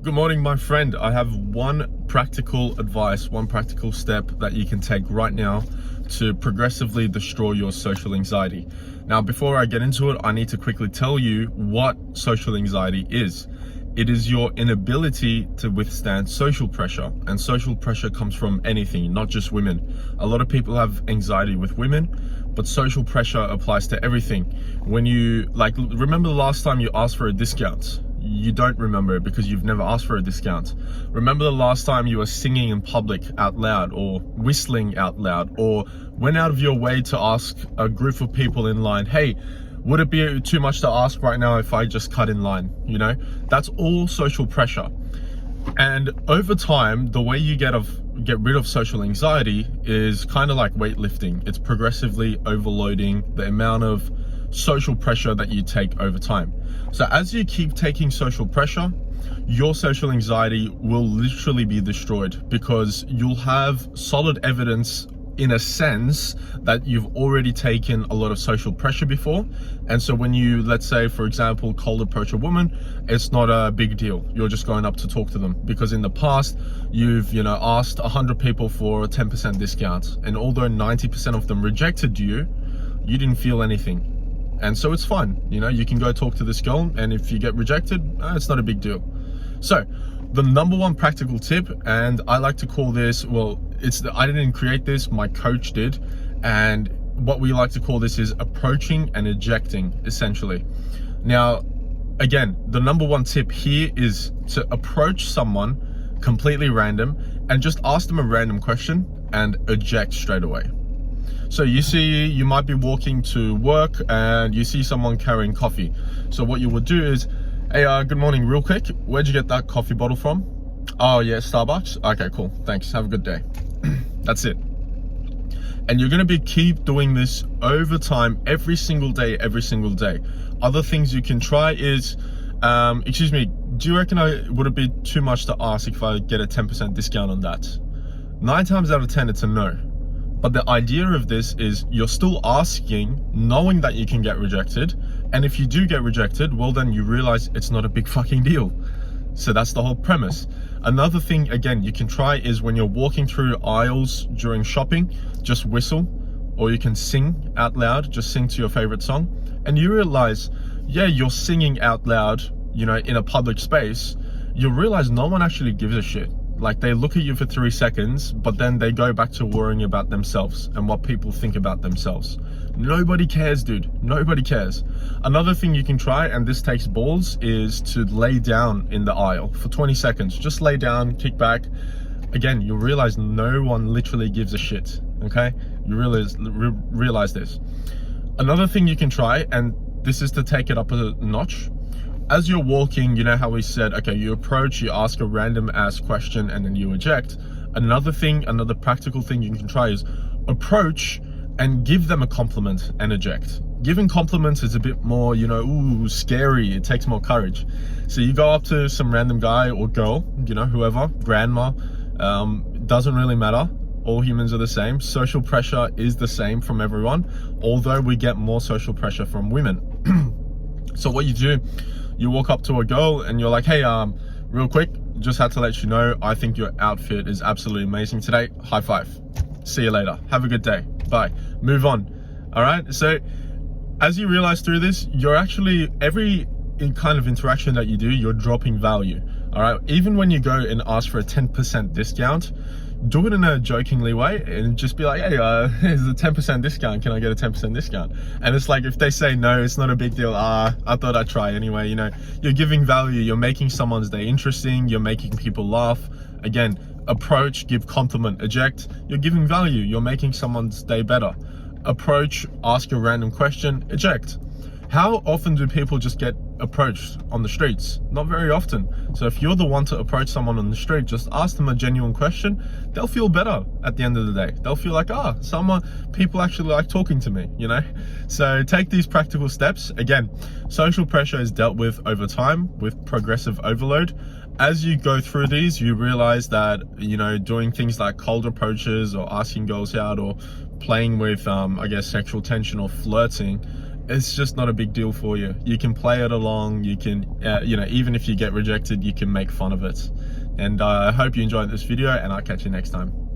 Good morning, my friend. I have one practical advice, one practical step that you can take right now to progressively destroy your social anxiety. Now, before I get into it, I need to quickly tell you what social anxiety is. It is your inability to withstand social pressure, and social pressure comes from anything, not just women. A lot of people have anxiety with women, but social pressure applies to everything. When you, remember the last time you asked for a discount? You don't remember it because you've never asked for a discount. Remember the last time you were singing in public out loud, or whistling out loud, or went out of your way to ask a group of people in line, hey, would it be too much to ask right now if I just cut in line? You know, that's all social pressure. And over time, the way you get rid of social anxiety is kind of like weightlifting. It's progressively overloading the amount of social pressure that you take over time. So as you keep taking social pressure, your social anxiety will literally be destroyed, because you'll have solid evidence in a sense that you've already taken a lot of social pressure before. And so when you, let's say, for example, cold approach a woman, it's not a big deal. You're just going up to talk to them, because in the past you've, asked 100 people for a 10% discount, and although 90% of them rejected you, you didn't feel anything. And so it's fine. You can go talk to this girl, and if you get rejected, it's not a big deal. So the number one practical tip, and I like to call this, I didn't create this, my coach did. And what we like to call this is approaching and ejecting, essentially. Now, again, the number one tip here is to approach someone completely random and just ask them a random question and eject straight away. So you might be walking to work and you see someone carrying coffee. So what you would do is, hey, good morning, real quick, where'd you get that coffee bottle from? Oh yeah, Starbucks. Okay, cool, thanks, have a good day. That's it. And you're gonna keep doing this over time, every single day. Other things you can try is, excuse me, do you reckon would it be too much to ask if I get a 10% discount on that? 9 times out of 10, it's a no. But the idea of this is you're still asking, knowing that you can get rejected. And if you do get rejected, well, then you realize it's not a big fucking deal. So that's the whole premise. Another thing, again, you can try is when you're walking through aisles during shopping, just whistle, or you can sing out loud, just sing to your favorite song. And you realize, yeah, you're singing out loud, in a public space. You'll realize no one actually gives a shit. Like, they look at you for 3 seconds, but then they go back to worrying about themselves and what people think about themselves. Nobody cares, dude. Nobody cares. Another thing you can try, and this takes balls, is to lay down in the aisle for 20 seconds. Just lay down, kick back. Again, you'll realize no one literally gives a shit, okay? You realize this. Another thing you can try, and this is to take it up a notch. As you're walking, you know how we said, okay, you approach, you ask a random ass question, and then you eject. Another practical thing you can try is approach and give them a compliment and eject. Giving compliments is a bit more, scary. It takes more courage. So you go up to some random guy or girl, whoever, grandma, doesn't really matter. All humans are the same. Social pressure is the same from everyone, although we get more social pressure from women. So what you do, you walk up to a girl and you're like, hey, real quick, just had to let you know, I think your outfit is absolutely amazing today. High five. See you later. Have a good day. Bye. Move on. All right. So as you realize through this, you're actually, every kind of interaction that you do, you're dropping value. All right. Even when you go and ask for a 10% discount, do it in a jokingly way and just be like, hey, here's a 10% discount. Can I get a 10% discount? And it's like, if they say no, it's not a big deal. I thought I'd try anyway. You're giving value. You're making someone's day interesting. You're making people laugh. Again, approach, give compliment, eject. You're giving value. You're making someone's day better. Approach, ask a random question, eject. How often do people just get approached on the streets? Not very often. So if you're the one to approach someone on the street, just ask them a genuine question. They'll feel better at the end of the day. They'll feel like, people actually like talking to me, So take these practical steps. Again, social pressure is dealt with over time with progressive overload. As you go through these, you realize that, doing things like cold approaches or asking girls out or playing with, sexual tension or flirting, it's just not a big deal for you. You can play it along, you can, you know, even if you get rejected, you can make fun of it. And I hope you enjoyed this video, and I'll catch you next time.